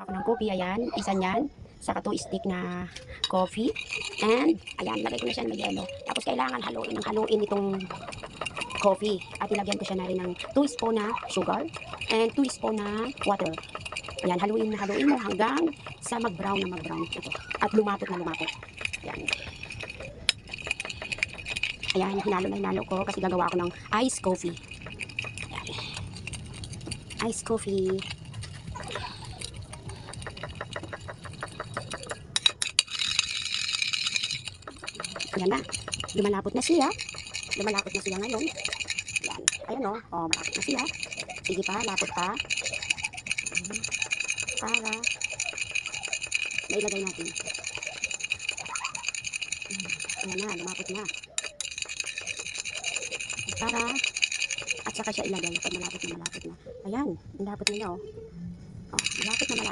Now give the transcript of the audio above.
Ako ng coffee, ayan, isa niyan, saka 2 stick na coffee, and ayan, lagay ko na siya ng may yelo. Tapos kailangan haluin itong coffee, at ilagyan ko siya na rin ng 2 spoon na sugar, and 2 spoon na water. Ayan, haluin mo hanggang sa mag-brown na mag-brown ito, at lumapot na lumapot. Ayan. Ayan, hinalo ko kasi gagawa ako ng iced coffee. Ayan. Iced coffee. Ayan na, lumalapot na siya ngayon. Ayan, ayun o, malapot na siya. Sige pa, lapot pa. Para mailagay natin. Ayan na, lumapot na. Para, at saka siya ilagay pag malapot na. Ayan, malapot na o. Malapot na.